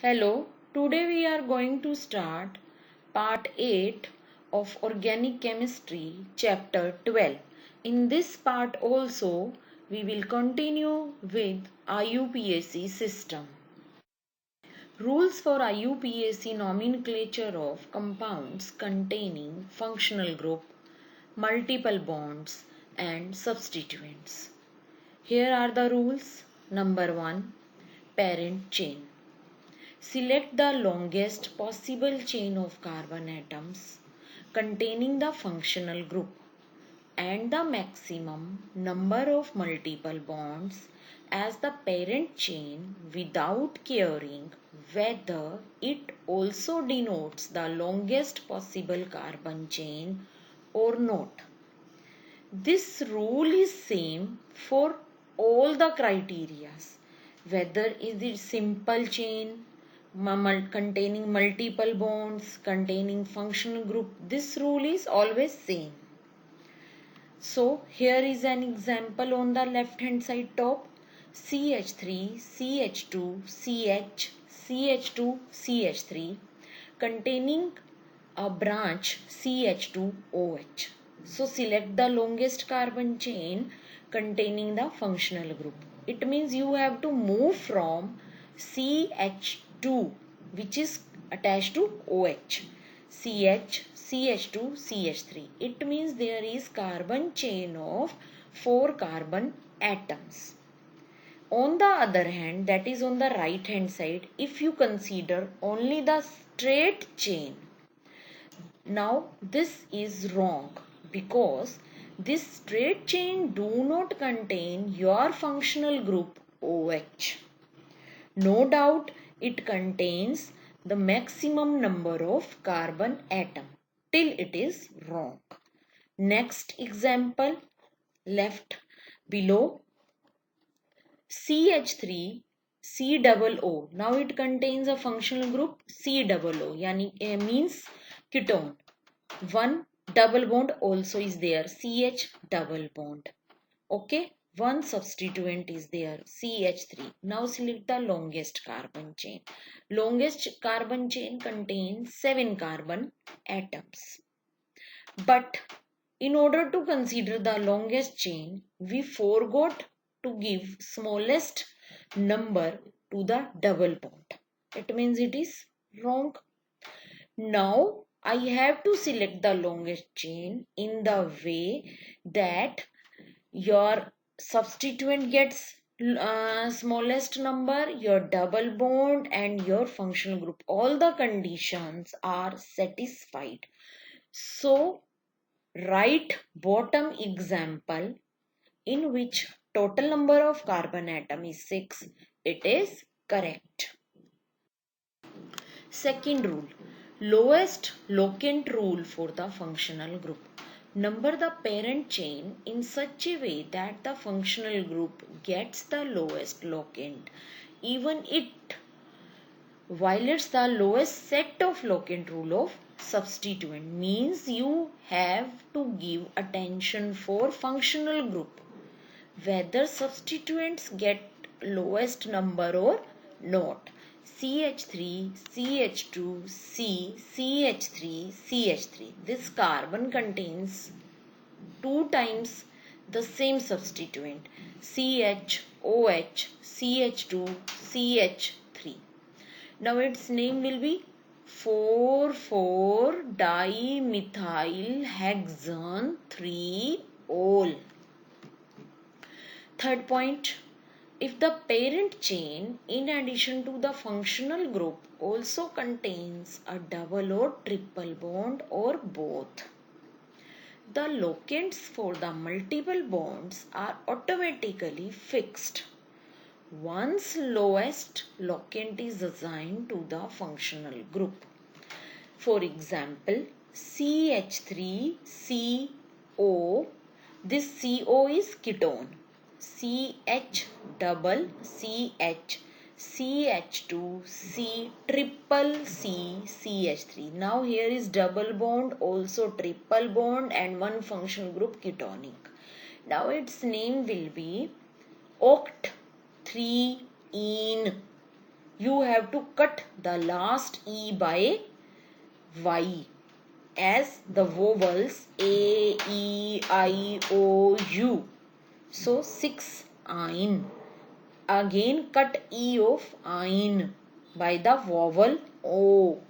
Hello, today we are going to start part 8 of Organic Chemistry, chapter 12. In this part also, we will continue with IUPAC system. Rules for IUPAC nomenclature of compounds containing functional group, multiple bonds and substituents. Here are the rules. Number 1. Parent chain. Select the longest possible chain of carbon atoms containing the functional group and the maximum number of multiple bonds as the parent chain without caring whether it also denotes the longest possible carbon chain or not. This rule is same for all the criteria, whether is it simple chain containing multiple bonds, containing functional group. This rule is always same. So here is an example on the left hand side top. CH3, CH2, CH, CH2, CH3 containing a branch CH2OH. So select the longest carbon chain containing the functional group. It means you have to move from CH2 which is attached to OH. CH, CH2, CH3. It means there is carbon chain of 4 carbon atoms. On the other hand, that is on the right hand side, if you consider only the straight chain, now this is wrong because this straight chain do not contain your functional group OH. No doubt it contains the maximum number of carbon atom. Till it is wrong. Next example left below. CH3 COO. Now it contains a functional group COO, means ketone. One double bond also is there, CH double bond. Okay, one substituent is there, CH3. Now select the longest carbon chain. Longest carbon chain contains 7 carbon atoms. But in order to consider the longest chain, we forgot to give smallest number to the double bond. It means it is wrong. Now I have to select the longest chain in the way that your substituent gets smallest number, your double bond and your functional group. All the conditions are satisfied. So write bottom example in which total number of carbon atom is 6. It is correct. Second rule, lowest locant rule for the functional group. Number the parent chain in such a way that the functional group gets the lowest locant. Even it violates the lowest set of locant rule of substituent, means you have to give attention for functional group whether substituents get lowest number or not. CH3, CH2, C, CH3, CH3. This carbon contains 2 times the same substituent CH, OH, CH2, CH3. Now its name will be 4,4-dimethyl 3-ol. Third point, if the parent chain in addition to the functional group also contains a double or triple bond or both, the locants for the multiple bonds are automatically fixed once lowest locant is assigned to the functional group. For example, CH3CO, this CO is ketone. CH double CH, CH2, C triple C, CH3. Now here is double bond, also triple bond and one functional group ketonic. Now its name will be oct 3-ene. you have to cut the last E by Y as the vowels A, E, I, O, U. So 6 ein. Again cut E of ein by the vowel O.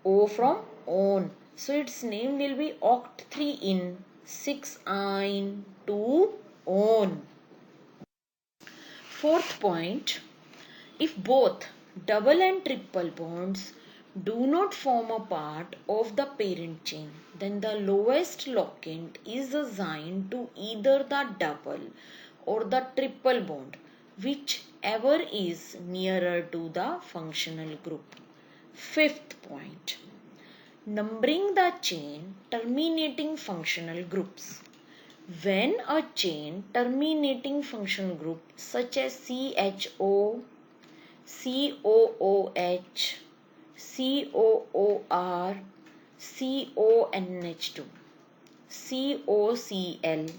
O from on. So its name will be oct 3 in 6 ein to on. Fourth point, if both double and triple bonds do not form a part of the parent chain, then the lowest locant is assigned to either the double or the triple bond, whichever is nearer to the functional group. Fifth point, numbering the chain terminating functional groups. When a chain terminating functional group such as CHO, COOH, COOR, CONH2, COCl,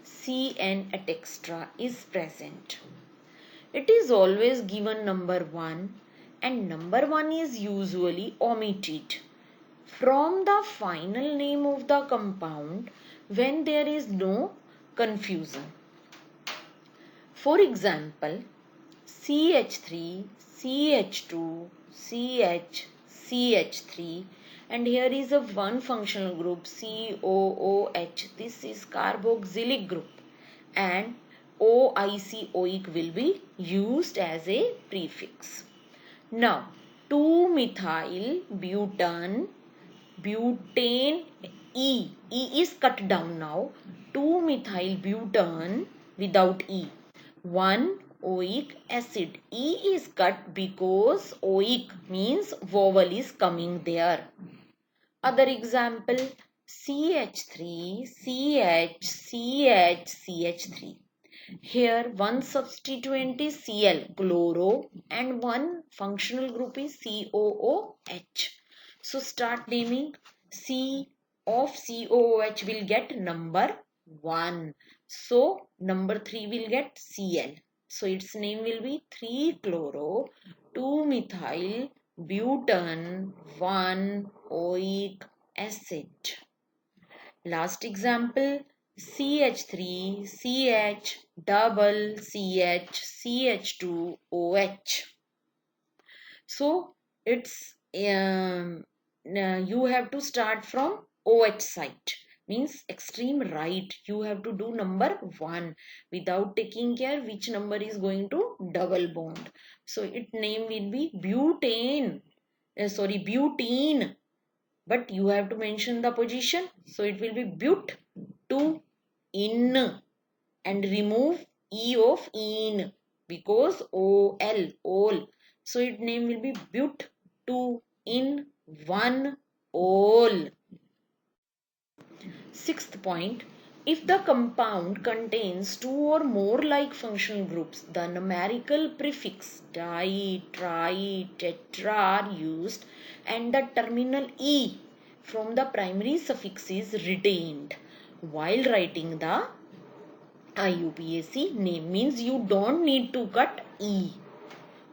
CN etc. is present, it is always given number 1 and number 1 is usually omitted from the final name of the compound when there is no confusion. For example, CH3, CH2, CH, CH3, and here is a one functional group COOH. This is carboxylic group, and OIC will be used as a prefix. Now 2-methyl butane E is cut down now. 2-methyl butane without E. 1 oic acid. E is cut because oic means vowel is coming there. Other example, CH3, CH, CH, CH3. Here one substituent is Cl, chloro, and one functional group is COOH. So start naming. C of COOH will get number 1. So number 3 will get Cl. So its name will be 3-chloro 2-methyl butane 1-oic acid. Last example, CH3, CH, double CH, CH2OH. So it's you have to start from OH side, means extreme right. You have to do number 1 without taking care which number is going to double bond. So its name will be butane, butene, but you have to mention the position. So it will be but to in, and remove E of in because OL, all. So its name will be but to in 1 all. Sixth point, if the compound contains 2 or more like functional groups, the numerical prefix di, tri, tetra are used and the terminal E from the primary suffix is retained while writing the IUPAC name, means you don't need to cut E.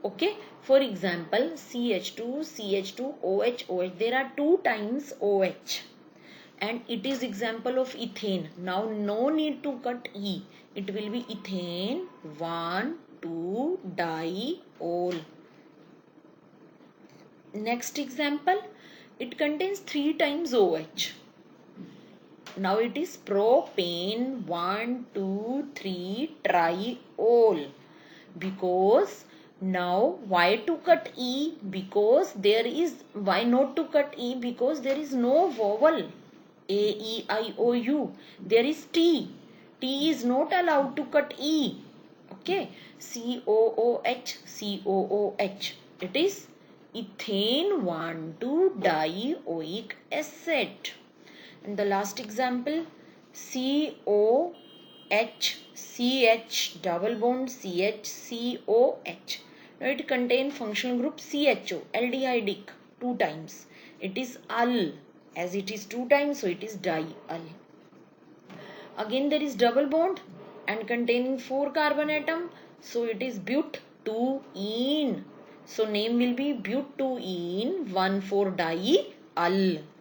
Okay, for example, CH2, CH2, OH, OH, there are 2 times OH. And it is example of ethane. Now no need to cut E. It will be ethane 1,2 diol. Next example, it contains 3 times OH. Now it is propane 1,2,3 triol. Because now why to cut E? Because there is, why not to cut E? Because there is no vowel. A, E, I, O, U. There is T. T is not allowed to cut E. Okay. COOH, COOH. It is ethane 1,2-dioic acid. And the last example, COH, CH, double bond CH, COH. Now it contains functional group CHO, aldehydic, 2 times. It is al. As it is 2 times, so it is dial. Again there is double bond and containing 4 carbon atom, so it is but 2 ene. So name will be butene 1,4-diol.